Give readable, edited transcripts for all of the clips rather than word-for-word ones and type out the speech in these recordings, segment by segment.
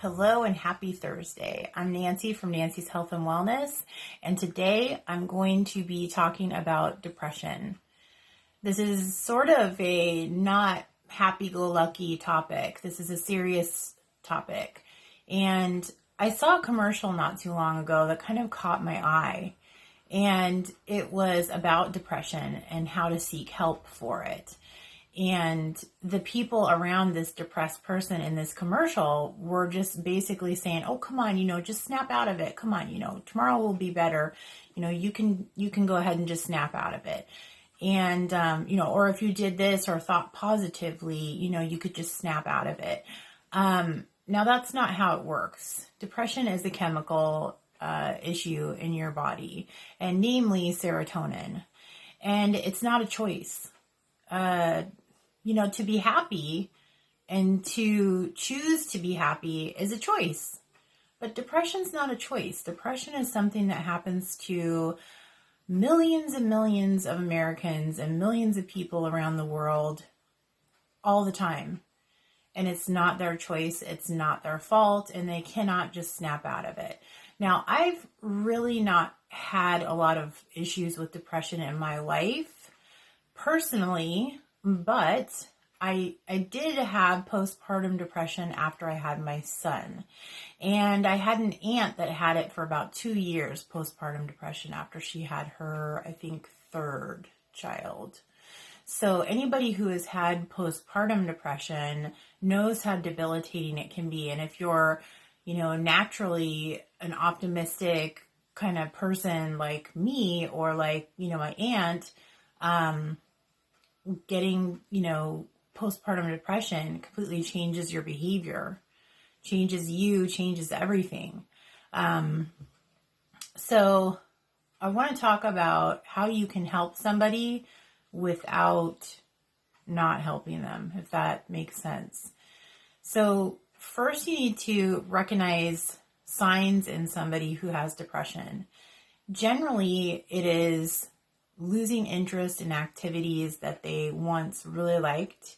Hello and happy Thursday. I'm Nancy from Nancy's Health and Wellness, and today I'm going to be talking about depression. This is sort of a not happy-go-lucky topic. This is a serious topic. And I saw a commercial not too long ago that kind of caught my eye. And it was about depression and how to seek help for it. And the people around this depressed person in this commercial were just basically saying, oh, come on, just snap out of it. Come on, tomorrow will be better. You can go ahead and just snap out of it. And, or if you did this or thought positively, you could just snap out of it. Now that's not how it works. Depression is a chemical issue in your body, and namely serotonin. And it's not a choice. To be happy and to choose to be happy is a choice. But depression's not a choice. Depression is something that happens to millions and millions of Americans and millions of people around the world all the time. And it's not their choice. It's not their fault. And they cannot just snap out of it. Now, I've really not had a lot of issues with depression in my life personally, but I did have postpartum depression after I had my son. And I had an aunt that had it for about 2 years, postpartum depression, after she had her, I think, third child. So anybody who has had postpartum depression knows how debilitating it can be. And if you're, naturally an optimistic kind of person like me or like, my aunt, getting, postpartum depression completely changes your behavior, changes you, changes everything. So I want to talk about how you can help somebody without not helping them, if that makes sense. So first you need to recognize signs in somebody who has depression. Generally, it is losing interest in activities that they once really liked,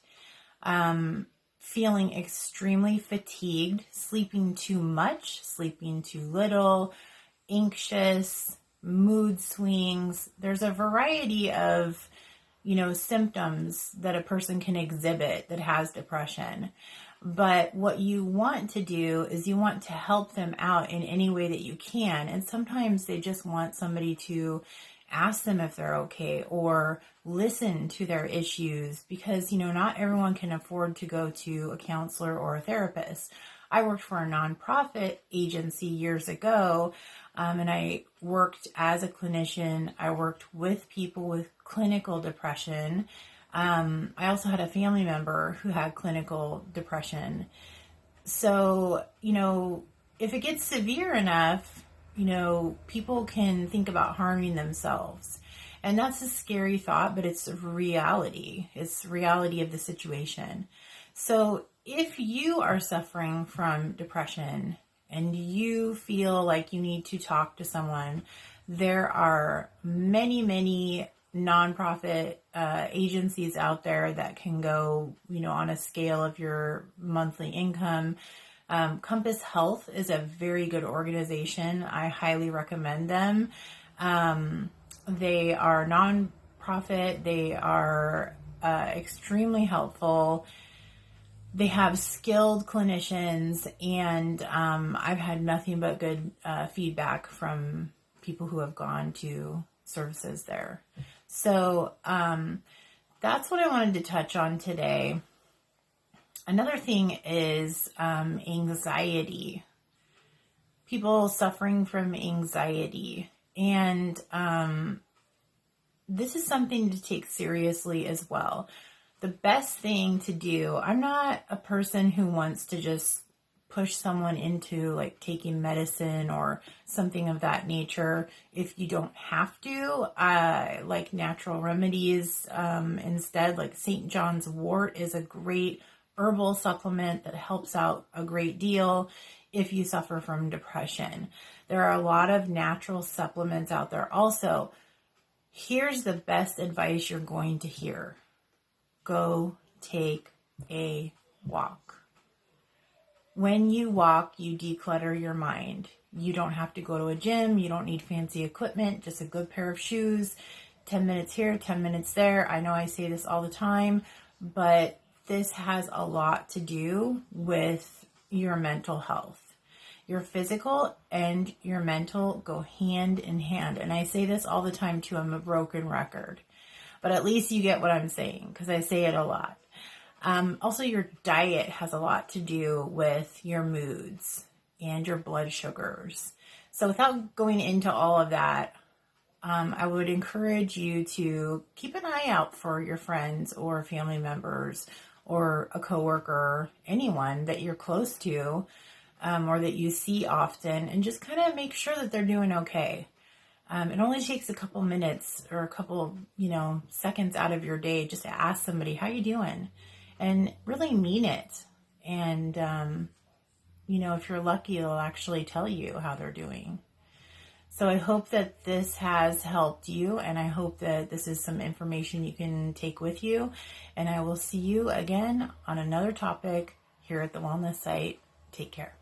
feeling extremely fatigued, sleeping too much, sleeping too little, anxious, mood swings. There's a variety of, symptoms that a person can exhibit that has depression. But what you want to do is you want to help them out in any way that you can. And sometimes they just want somebody to ask them if they're okay or listen to their issues because, not everyone can afford to go to a counselor or a therapist. I worked for a nonprofit agency years ago, and I worked as a clinician. I worked with people with clinical depression. I also had a family member who had clinical depression. So, if it gets severe enough, people can think about harming themselves. And that's a scary thought, but it's reality. It's the reality of the situation. So if you are suffering from depression and you feel like you need to talk to someone, there are many, many nonprofit agencies out there that can go, on a scale of your monthly income. Compass Health is a very good organization. I highly recommend them. They are nonprofit. They are extremely helpful. They have skilled clinicians, and I've had nothing but good feedback from people who have gone to services there. So that's what I wanted to touch on today. Another thing is anxiety. People suffering from anxiety. And this is something to take seriously as well. The best thing to do, I'm not a person who wants to just push someone into like taking medicine or something of that nature. If you don't have to, I like natural remedies instead. Like St. John's wort is a great herbal supplement that helps out a great deal if you suffer from depression. There are a lot of natural supplements out there. Also, here's the best advice you're going to hear. Go take a walk. When you walk, you declutter your mind. You don't have to go to a gym. You don't need fancy equipment, just a good pair of shoes, 10 minutes here, 10 minutes there. I know I say this all the time, but this has a lot to do with your mental health. Your physical and your mental go hand in hand. And I say this all the time too. I'm a broken record, but at least you get what I'm saying because I say it a lot. Also, your diet has a lot to do with your moods and your blood sugars. So without going into all of that, I would encourage you to keep an eye out for your friends or family members or a coworker, anyone that you're close to or that you see often, and just kind of make sure that they're doing okay. It only takes a couple minutes or a couple, seconds out of your day just to ask somebody, how you doing? And really mean it. And, if you're lucky, they'll actually tell you how they're doing. So I hope that this has helped you, and I hope that this is some information you can take with you. And I will see you again on another topic here at the Wellness Site. Take care.